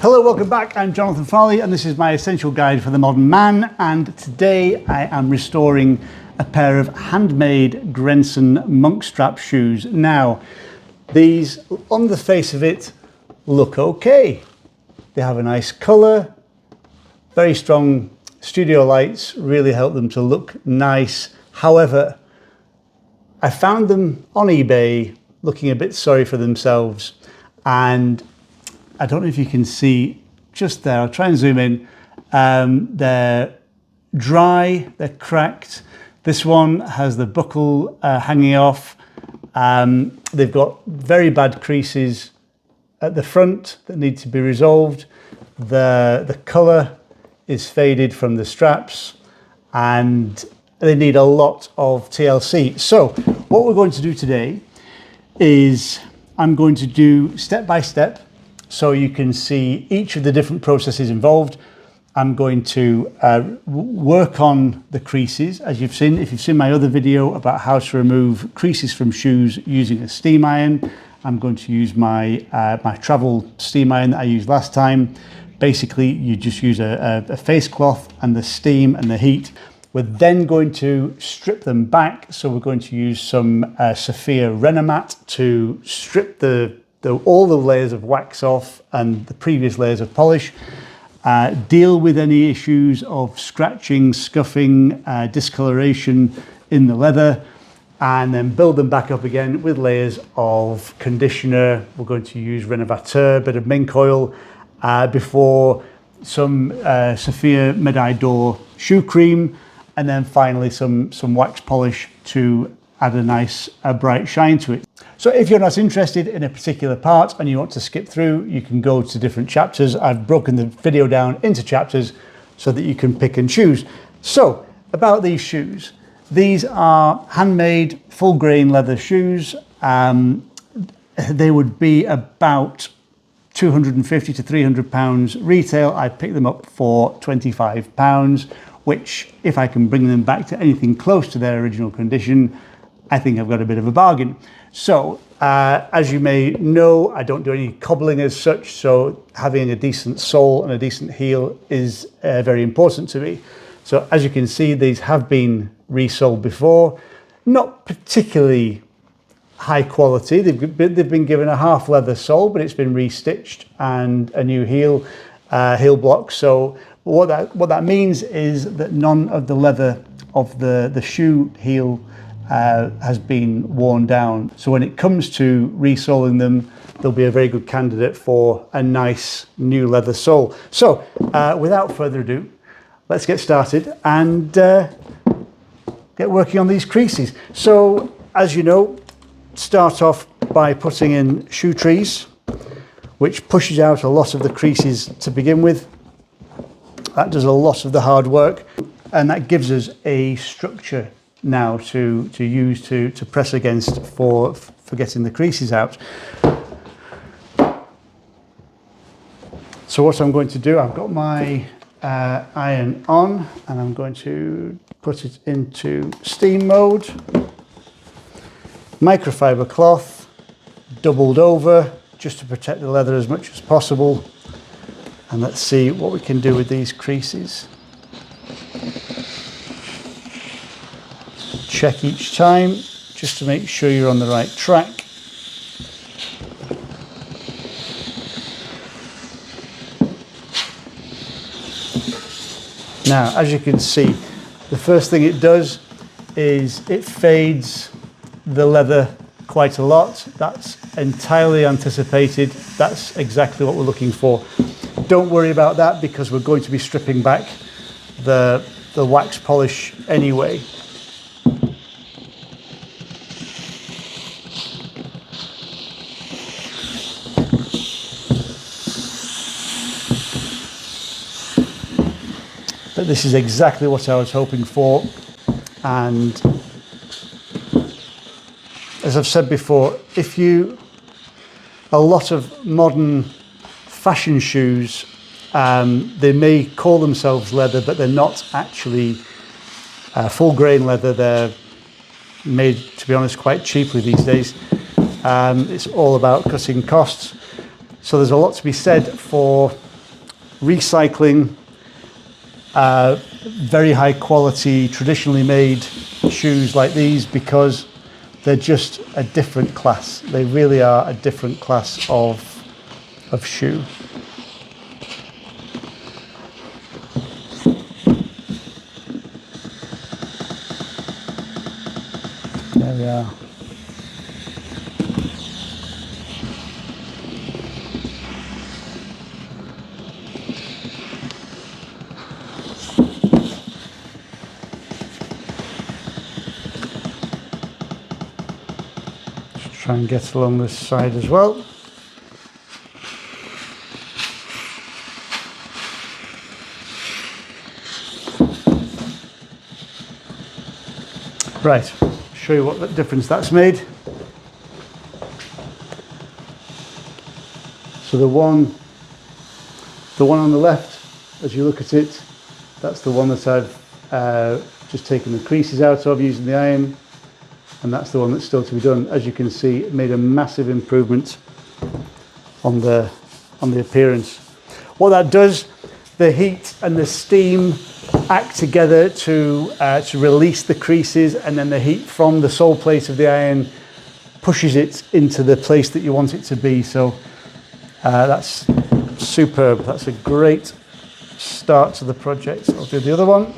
Hello, welcome back. I'm Jonathan Farley and this is my essential guide for the modern man, and today I am restoring a pair of handmade Grenson monk strap shoes. Now, these on the face of it look okay. They have a nice colour, very strong studio lights really help them to look nice. However, I found them on eBay looking a bit sorry for themselves, and I don't know if you can see just there, I'll try and zoom in. They're dry, they're cracked. This one has the buckle hanging off. They've got very bad creases at the front that need to be resolved. The colour is faded from the straps and they need a lot of TLC. So what we're going to do today is I'm going to do step by step so you can see each of the different processes involved. I'm going to work on the creases, as you've seen. If you've seen my other video about how to remove creases from shoes using a steam iron, I'm going to use my my travel steam iron that I used last time. Basically, you just use a face cloth and the steam and the heat. We're then going to strip them back. So we're going to use some Sophia Renomat to strip all the layers of wax off and the previous layers of polish. Deal with any issues of scratching, scuffing, discoloration in the leather, and then build them back up again with layers of conditioner. We're going to use Renovateur, a bit of mink oil, before some Sophia Medaille d'Or shoe cream, and then finally some wax polish to add a nice bright shine to it. So if you're not interested in a particular part and you want to skip through, you can go to different chapters. I've broken the video down into chapters so that you can pick and choose. So about these shoes, these are handmade full grain leather shoes. They would be about 250 to 300 pounds retail. I picked them up for 25 pounds, which if I can bring them back to anything close to their original condition, I think I've got a bit of a bargain. So as you may know, I don't do any cobbling as such, so having a decent sole and a decent heel is very important to me. So as you can see, these have been resoled before, not particularly high quality. They've been given a half leather sole, but it's been restitched and a new heel block. So what that means is that none of the leather of the shoe heel has been worn down. So when it comes to resoling them, they'll be a very good candidate for a nice new leather sole. So without further ado, let's get started and get working on these creases. So as you know, start off by putting in shoe trees, which pushes out a lot of the creases to begin with. That does a lot of the hard work, and that gives us a structure now to use to press against for getting the creases out. So what I'm going to do, I've got my iron on and I'm going to put it into steam mode. Microfiber cloth, doubled over just to protect the leather as much as possible. And let's see what we can do with these creases. Check each time just to make sure you're on the right track. Now, as you can see, the first thing it does is it fades the leather quite a lot. That's entirely anticipated. That's exactly what we're looking for. Don't worry about that because we're going to be stripping back the wax polish anyway. But this is exactly what I was hoping for, and as I've said before, a lot of modern fashion shoes, they may call themselves leather, but they're not actually full grain leather. They're made, to be honest, quite cheaply these days. It's all about cutting costs. So there's a lot to be said for recycling very high quality, traditionally made shoes like these, because they're just a different class. They really are a different class of shoe. There we are. Just try and get along this side as well. Right, show you what difference that's made. So the one on the left, as you look at it, that's the one that I've just taken the creases out of using the iron, and that's the one that's still to be done. As you can see, it made a massive improvement on the appearance. What that does, the heat and the steam act together to release the creases, and then the heat from the sole plate of the iron pushes it into the place that you want it to be. So that's superb. That's a great start to the project. I'll do the other one.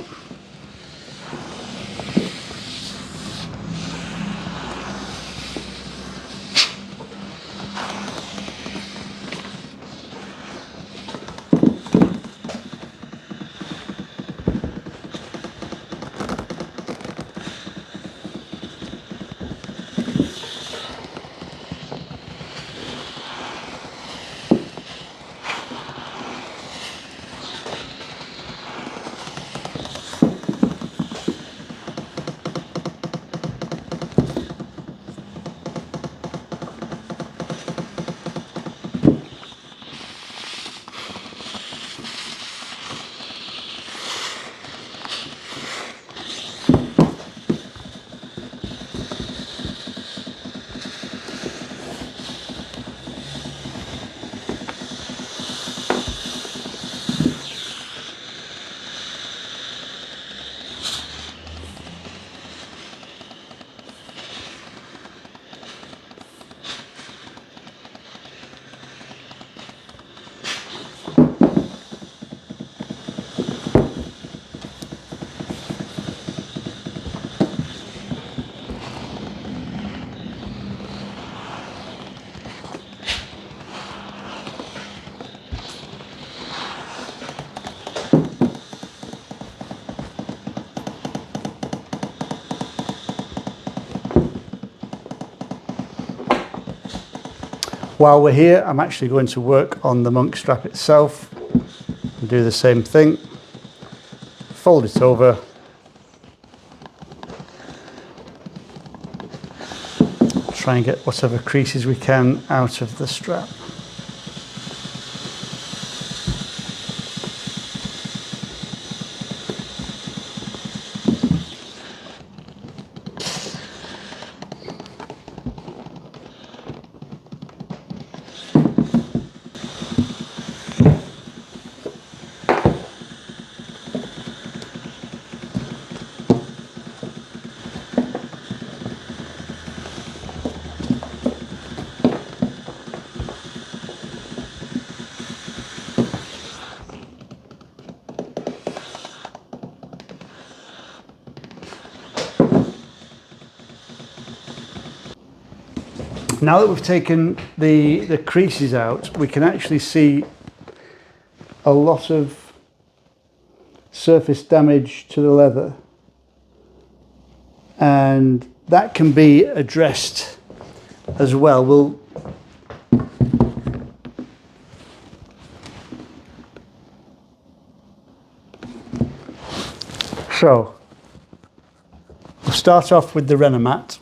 While we're here, I'm actually going to work on the monk strap itself and do the same thing. Fold it over. Try and get whatever creases we can out of the strap. Now that we've taken the creases out, we can actually see a lot of surface damage to the leather, and that can be addressed as well. So we'll start off with the Renomat.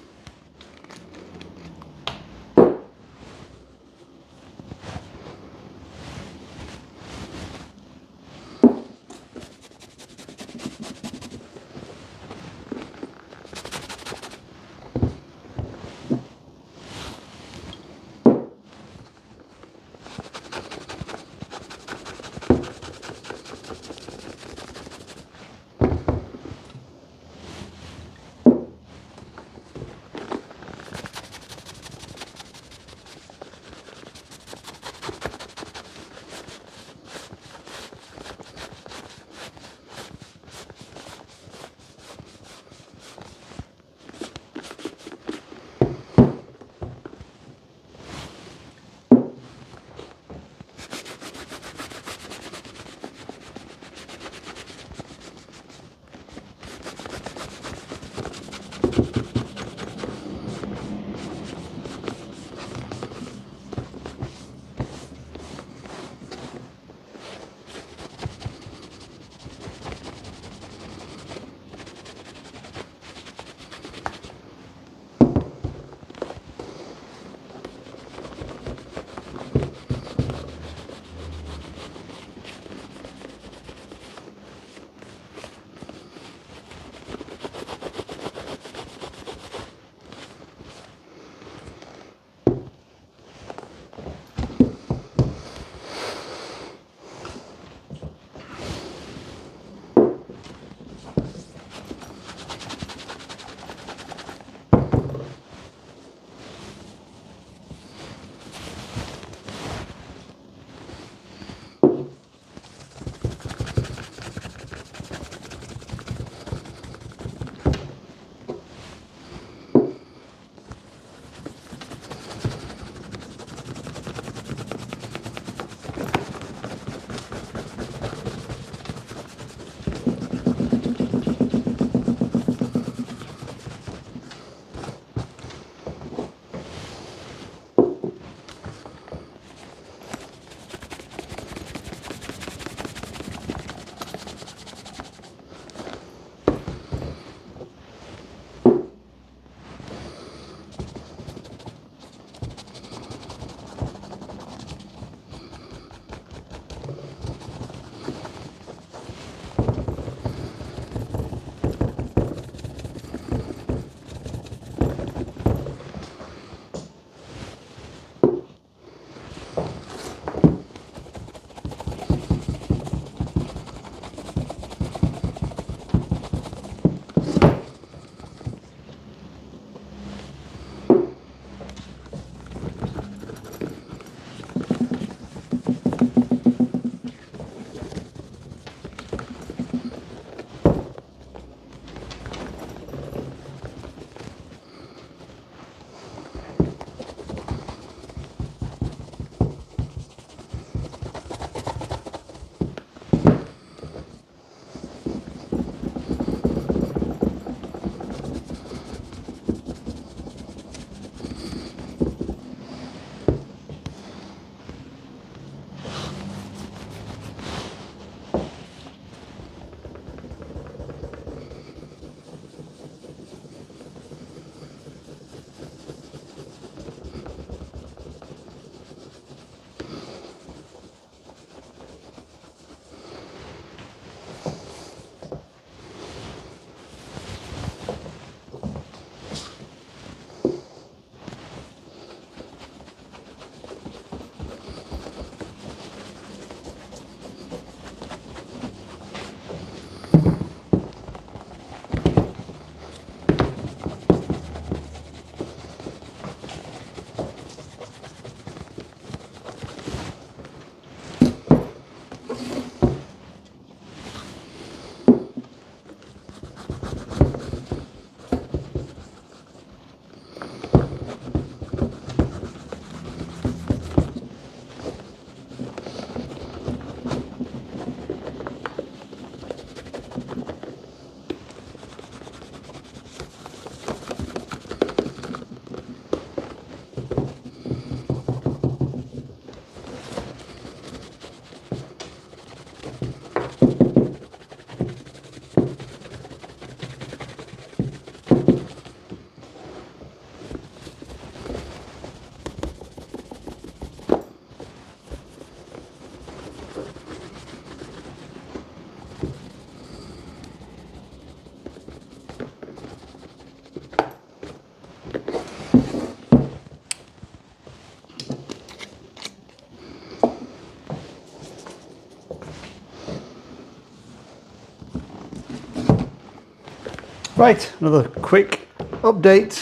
Right, another quick update.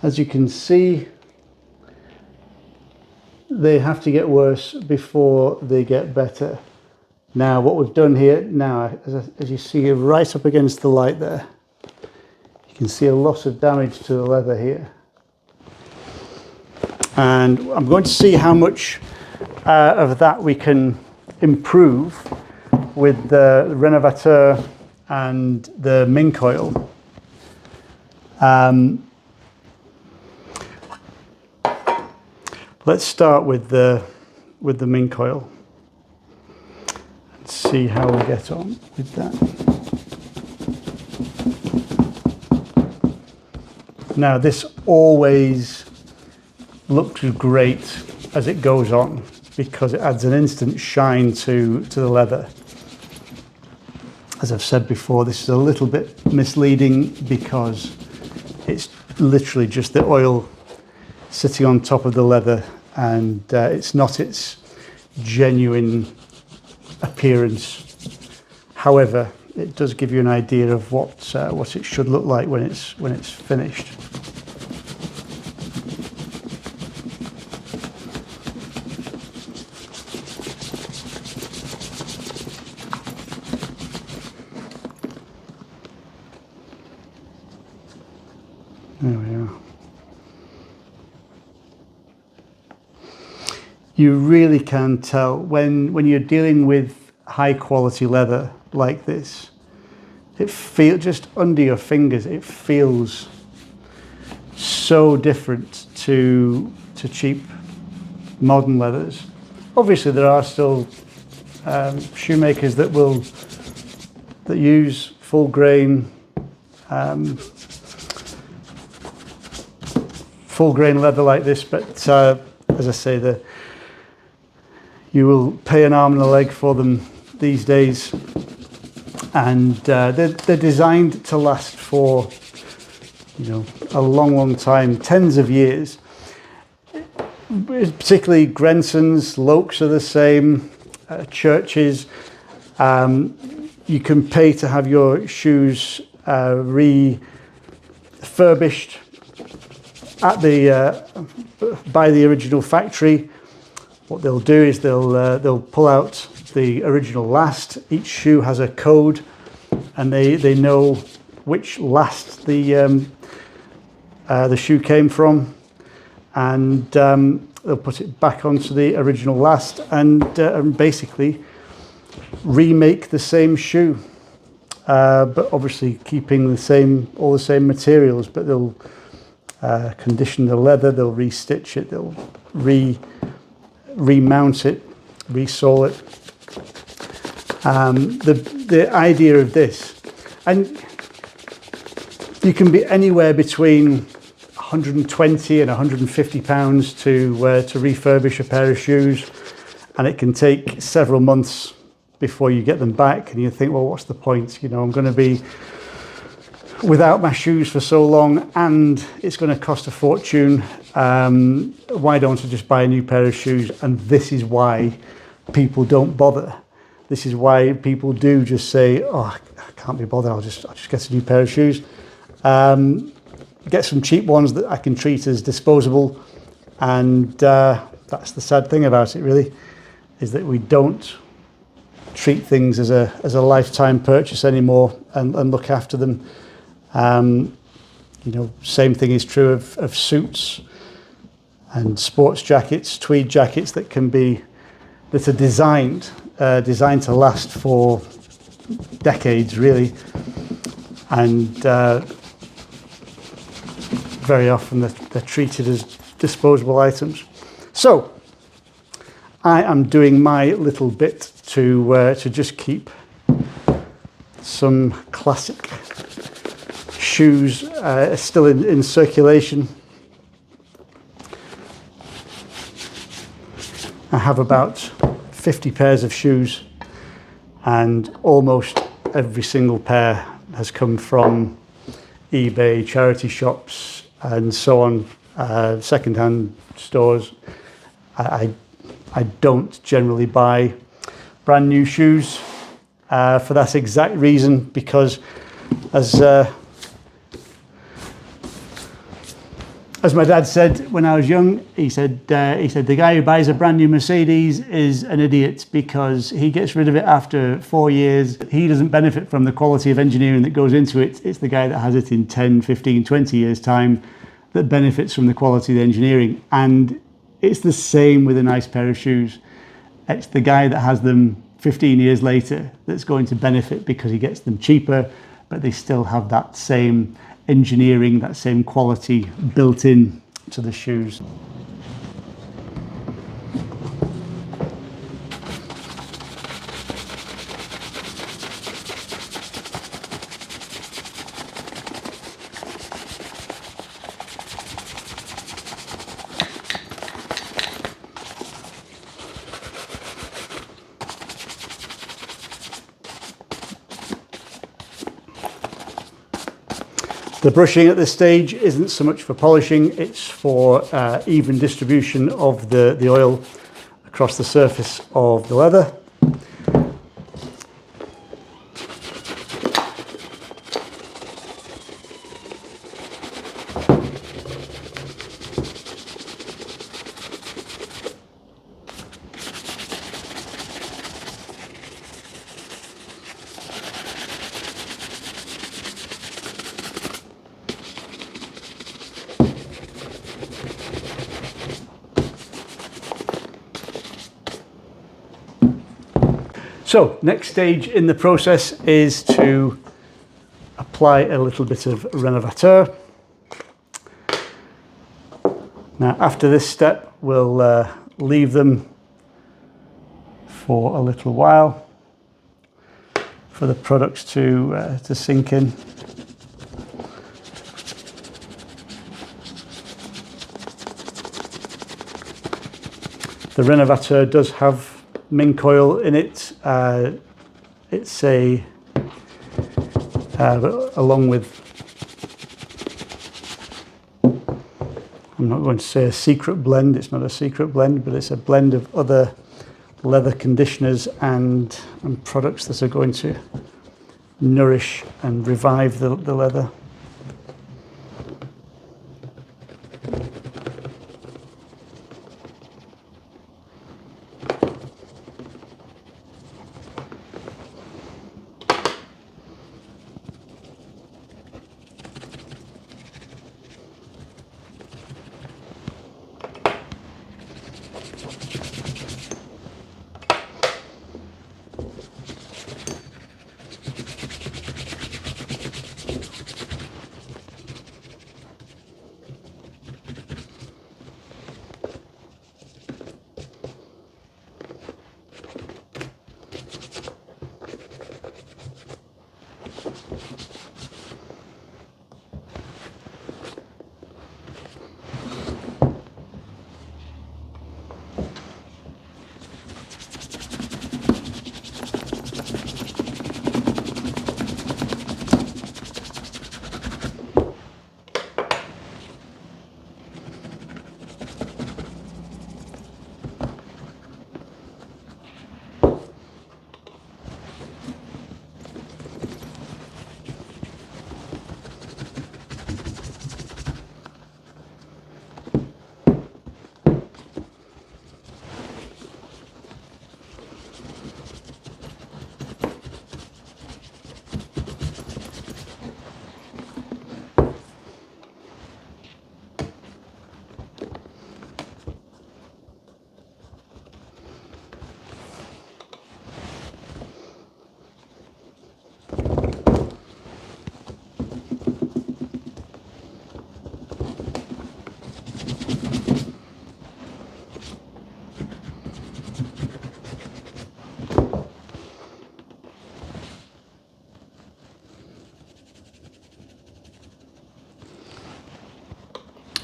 As you can see, they have to get worse before they get better. Now what we've done here now, as you see right up against the light there, you can see a lot of damage to the leather here. And I'm going to see how much of that we can improve with the Renovateur and the mink oil. Let's start with the mink oil and see how we get on with that. Now this always looks great as it goes on because it adds an instant shine to the leather. As I've said before, this is a little bit misleading because it's literally just the oil sitting on top of the leather, and it's not its genuine appearance. However, it does give you an idea of what it should look like when it's finished. There we are. You really can tell when you're dealing with high quality leather like this. It feels, just under your fingers, it feels so different to cheap modern leathers. Obviously there are still shoemakers that use full grain leather like this, but as I say, you will pay an arm and a leg for them these days, and they're designed to last for, you know, a long time, tens of years. Particularly Grensons, Lokes are the same, Churches. You can pay to have your shoes refurbished at by the original factory. What they'll do is they'll pull out the original last. Each shoe has a code, and they know which last the shoe came from, and they'll put it back onto the original last and basically remake the same shoe, but obviously keeping all the same materials. But they'll condition the leather, they'll restitch it, they'll remount it, resole it. The idea of this, and you can be anywhere between 120 and 150 pounds to refurbish a pair of shoes, and it can take several months before you get them back, and you think, well, what's the point? You know, I'm going to be without my shoes for so long, and it's going to cost a fortune. Why don't I just buy a new pair of shoes? And this is why people don't bother. This is why people do just say, oh, I can't be bothered, I'll just get a new pair of shoes. Get some cheap ones that I can treat as disposable, and that's the sad thing about it, really, is that we don't treat things as a lifetime purchase anymore and look after them. You know, same thing is true of suits and sports jackets, tweed jackets that are designed to last for decades, really, and very often they're treated as disposable items. So I am doing my little bit to just keep some classic shoes still in circulation. I have about 50 pairs of shoes, and almost every single pair has come from eBay, charity shops, and so on, second-hand stores. I don't generally buy brand new shoes for that exact reason, because As my dad said when I was young, he said the guy who buys a brand new Mercedes is an idiot because he gets rid of it after 4 years. He doesn't benefit from the quality of engineering that goes into it. It's the guy that has it in 10, 15, 20 years time that benefits from the quality of the engineering. And it's the same with a nice pair of shoes. It's the guy that has them 15 years later that's going to benefit because he gets them cheaper, but they still have that same engineering, that same quality built in to the shoes. The brushing at this stage isn't so much for polishing, it's for even distribution of the oil across the surface of the leather. So, next stage in the process is to apply a little bit of renovateur. Now, after this step, we'll leave them for a little while for the products to sink in. The renovateur does have mink oil in it. It's along with, I'm not going to say a secret blend, it's not a secret blend, but it's a blend of other leather conditioners and products that are going to nourish and revive the leather.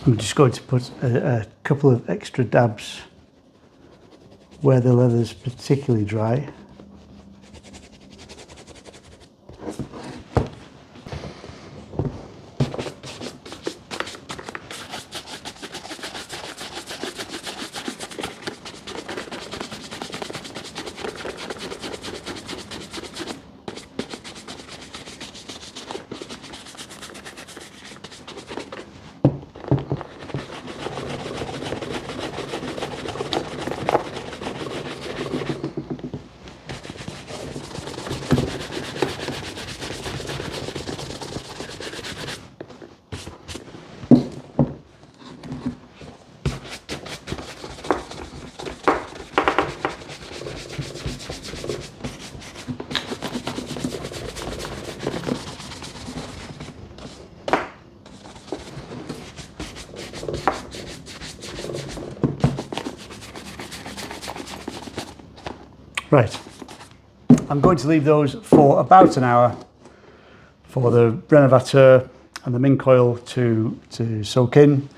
I'm just going to put a couple of extra dabs where the leather is particularly dry. Right, I'm going to leave those for about an hour for the renovateur and the mink oil to soak in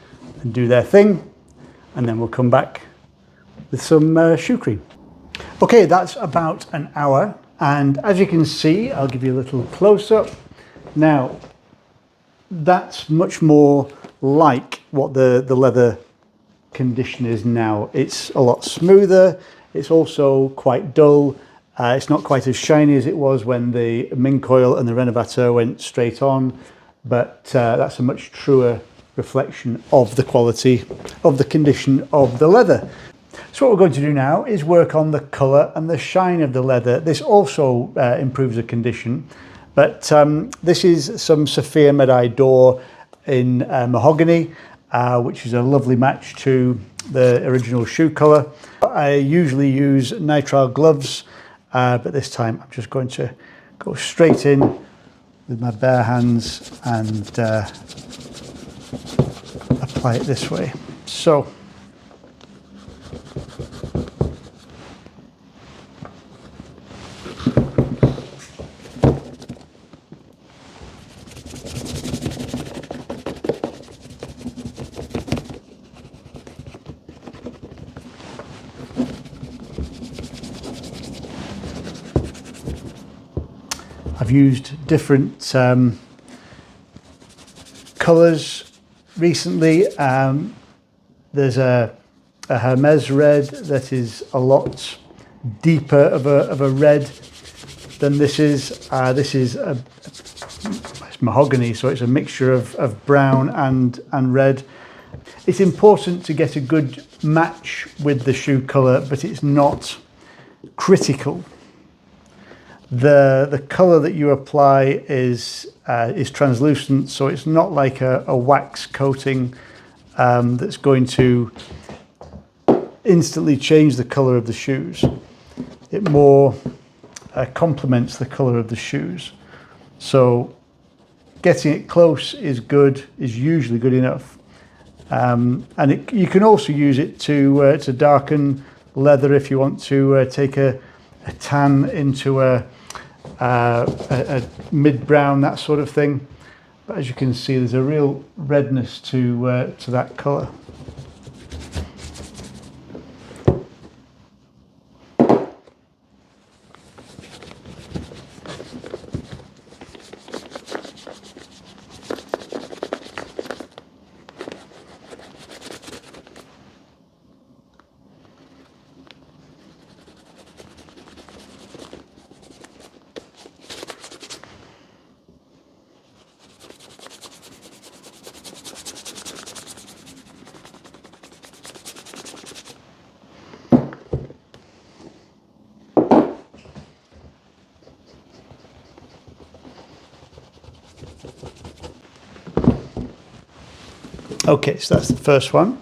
and do their thing, and then we'll come back with some shoe cream. Okay, that's about an hour, and as you can see, I'll give you a little close-up. Now, that's much more like what the leather condition is now. It's a lot smoother, it's also quite dull. It's not quite as shiny as it was when the mink oil and the renovateur went straight on, but that's a much truer reflection of the quality of the condition of the leather. So what we're going to do now is work on the colour and the shine of the leather. This also improves the condition, but this is some Saphir Medaille d'Or in mahogany, which is a lovely match to the original shoe colour. I usually use nitrile gloves, but this time I'm just going to go straight in with my bare hands and apply it this way. So I've used different colours recently. There's a Hermes red that is a lot deeper of a red than this is. It's mahogany, so it's a mixture of brown and red. It's important to get a good match with the shoe colour, but it's not critical. The colour that you apply is translucent, so it's not like a wax coating that's going to instantly change the colour of the shoes. It more complements the colour of the shoes. So getting it close is usually good enough. And you can also use it to darken leather if you want to take a tan into a mid-brown, that sort of thing. But as you can see, there's a real redness to that colour. Okay, so that's the first one.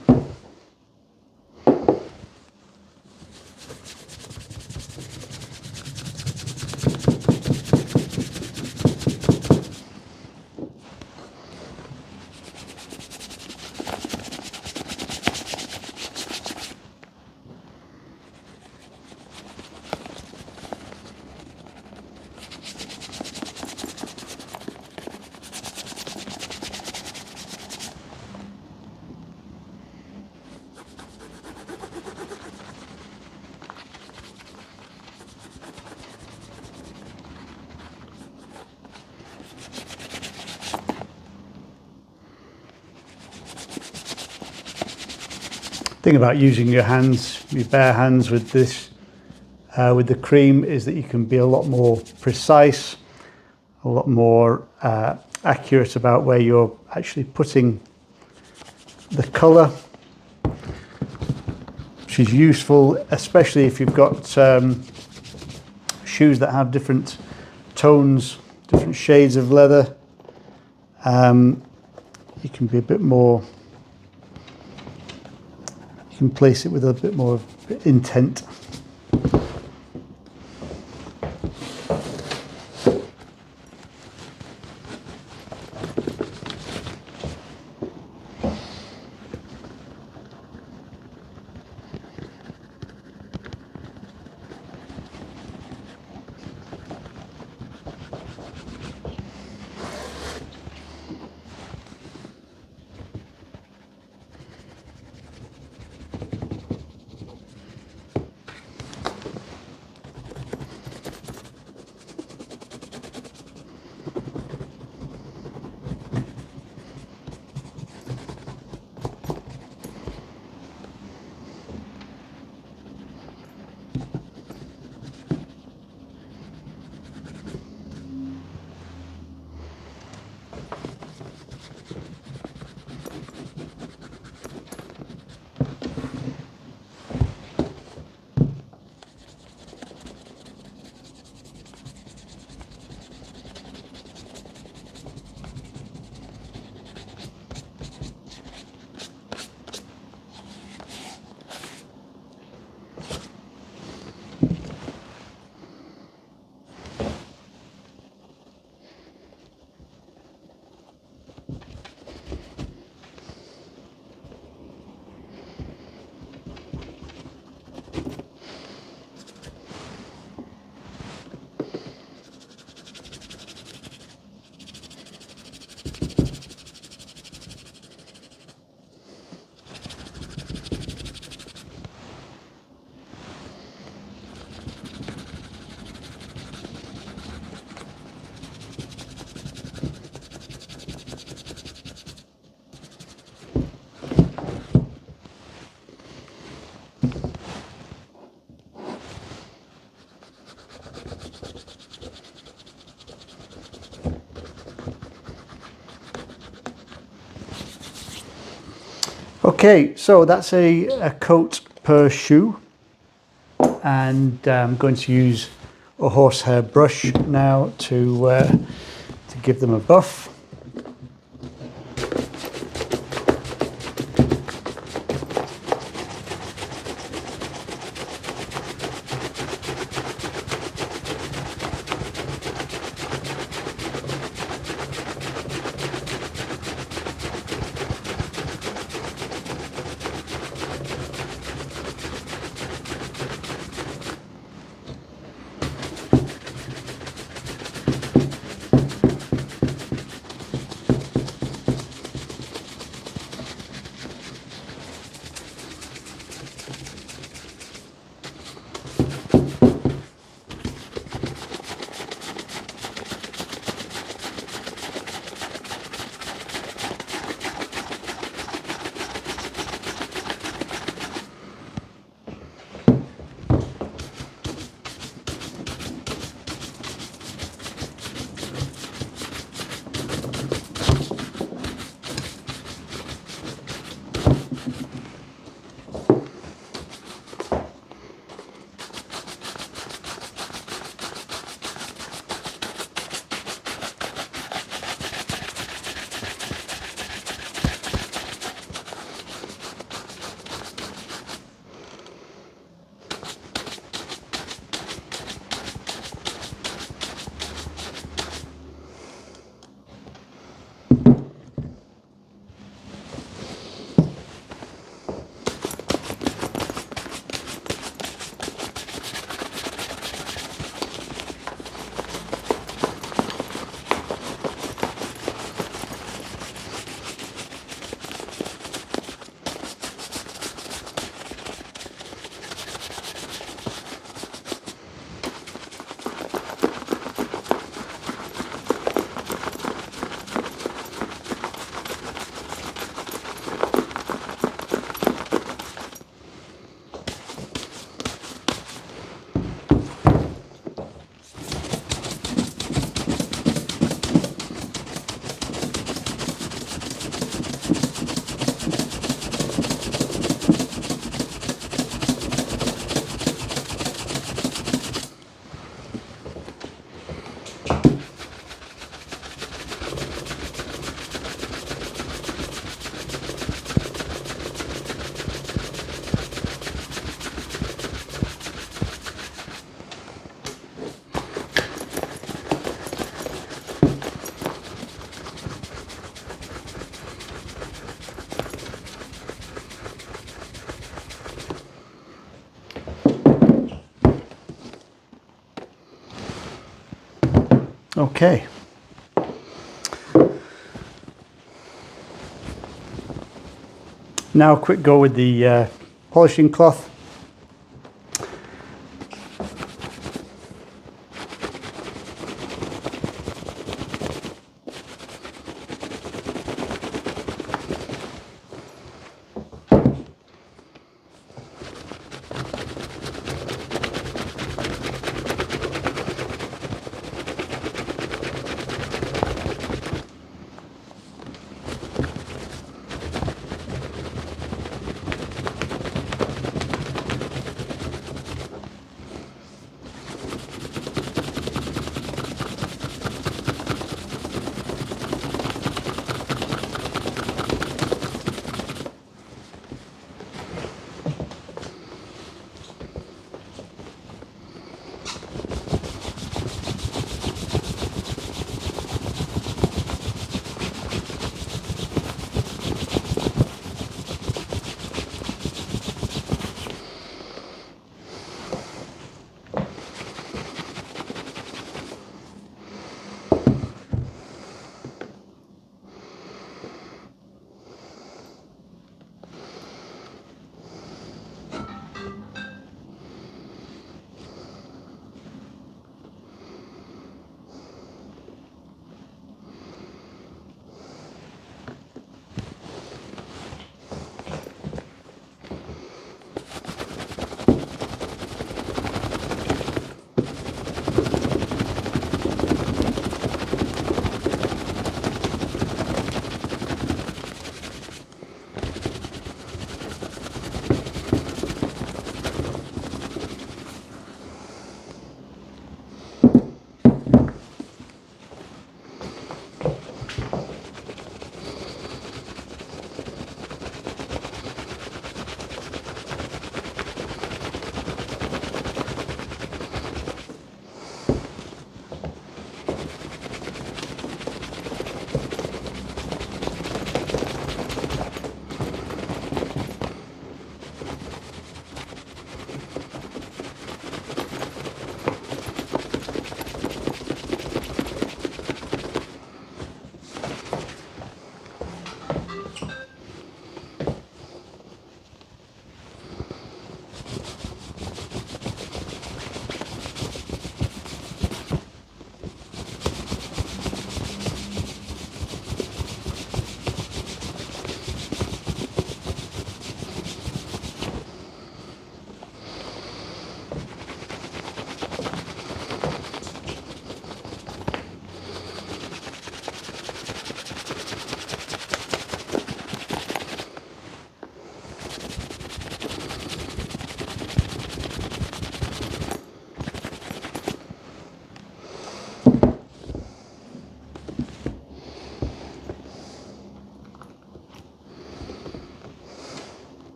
Thing about using your hands, your bare hands with this, with the cream, is that you can be a lot more precise, a lot more accurate about where you're actually putting the colour, which is useful, especially if you've got shoes that have different tones, different shades of leather. You can be a bit more, you can place it with a bit more intent. Okay, so that's a coat per shoe, and I'm going to use a horsehair brush now to give them a buff. Okay. Now a quick go with the polishing cloth.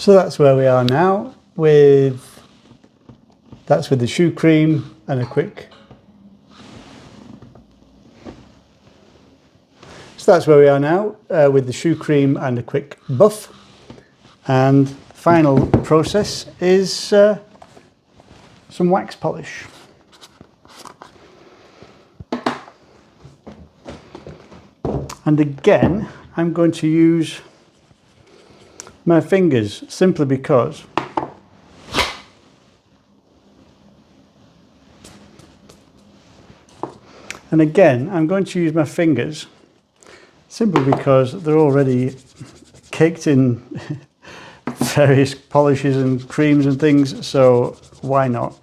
So that's where we are now that's with the shoe cream and a quick. So that's where we are now with the shoe cream and a quick buff. And the final process is some wax polish. And again, I'm going to use my fingers simply because they're already caked in various polishes and creams and things, so why not?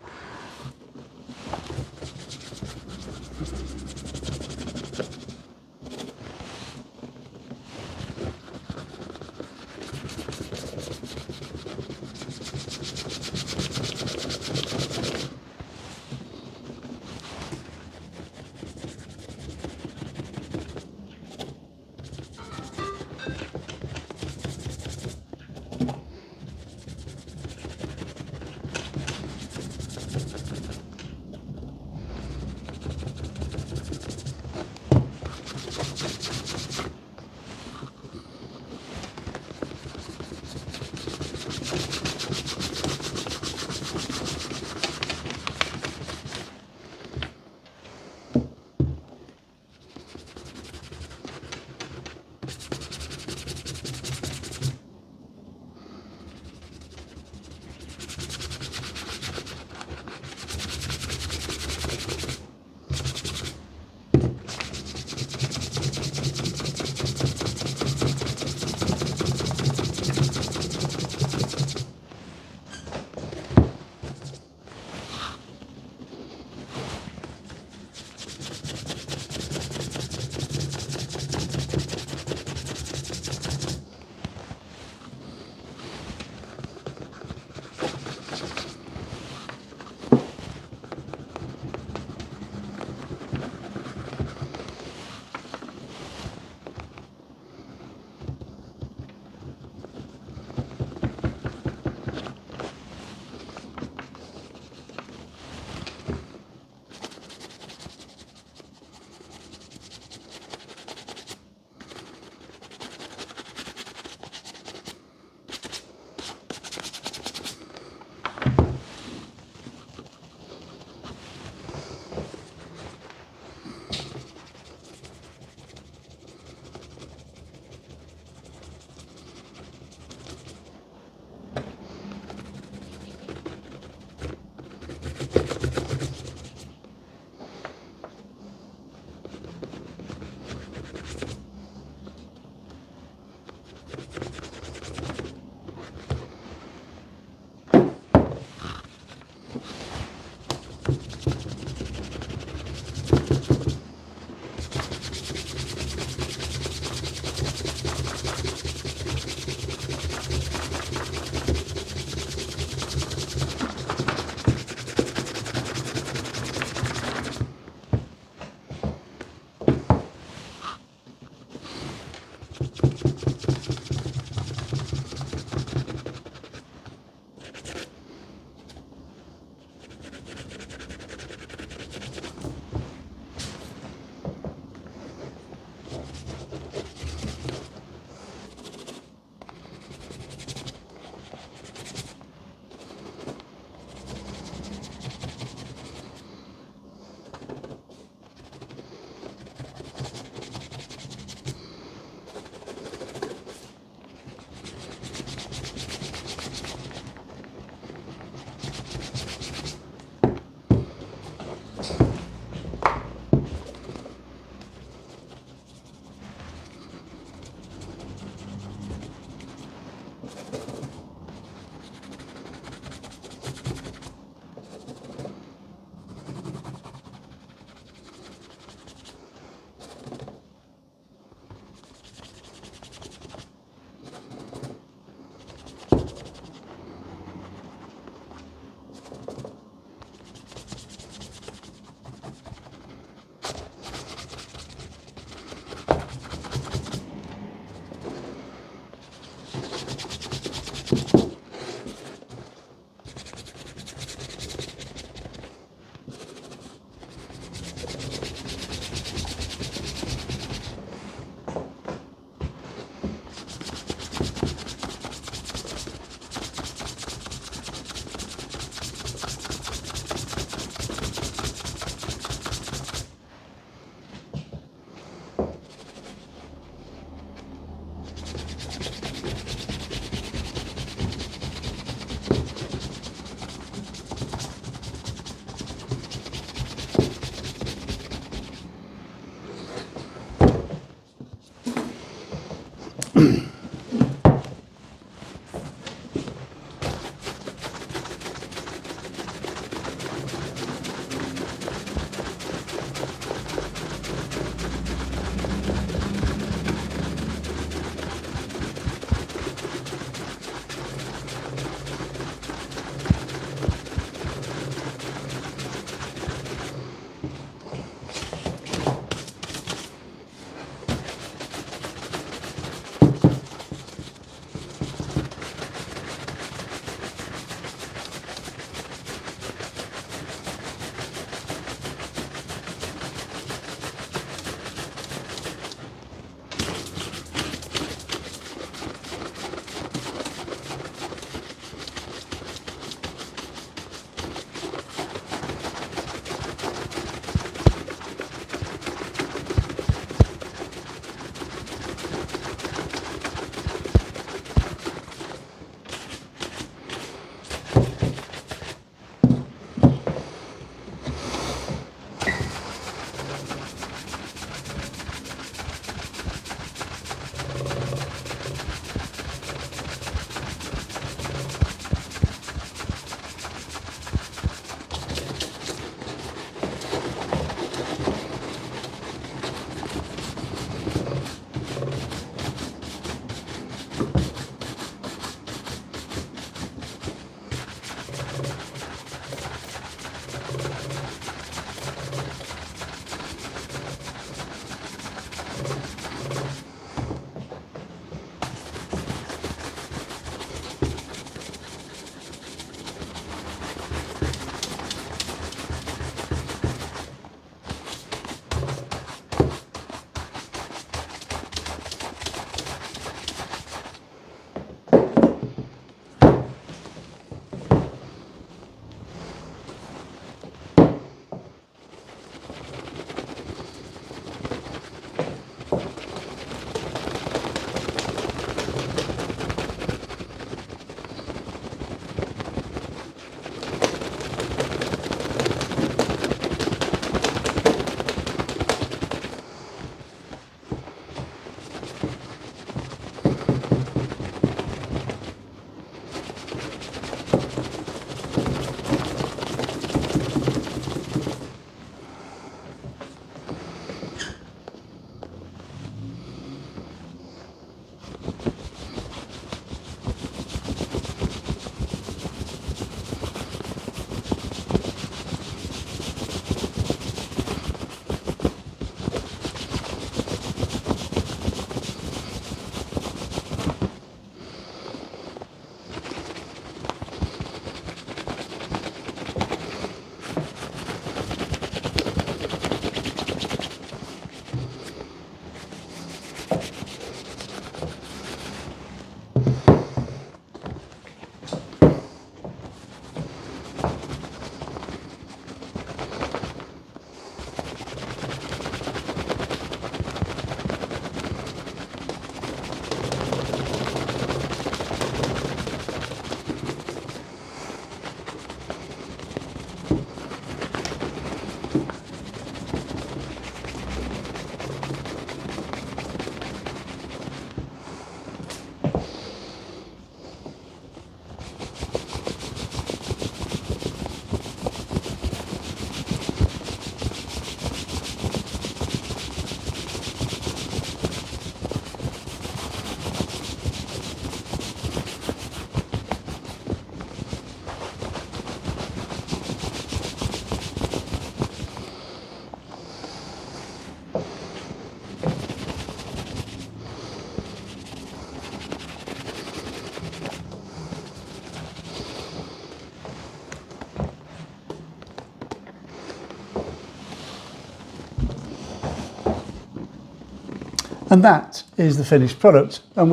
And that is the finished product. And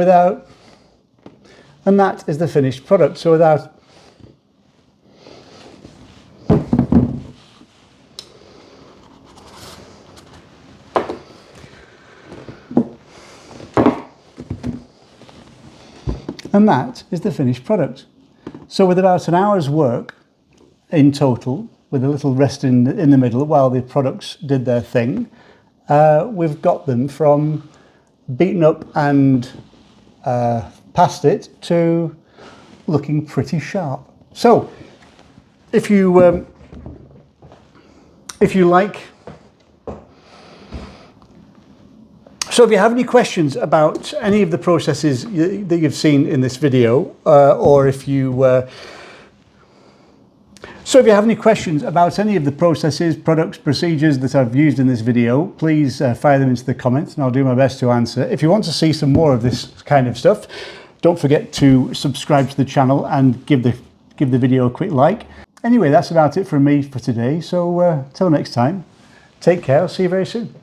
that is the finished product. So without and that is the finished product. So with about an hour's work in total, with a little rest in the middle while the products did their thing, we've got them from beaten up and past it to looking pretty sharp. So if you like, so if you have any questions about any of the processes that you've seen in this video, or if you have any questions about any of the processes, products, procedures that I've used in this video, please fire them into the comments and I'll do my best to answer. If you want to see some more of this kind of stuff, don't forget to subscribe to the channel and give the video a quick like. Anyway, that's about it from me for today. So till next time, take care. I'll see you very soon.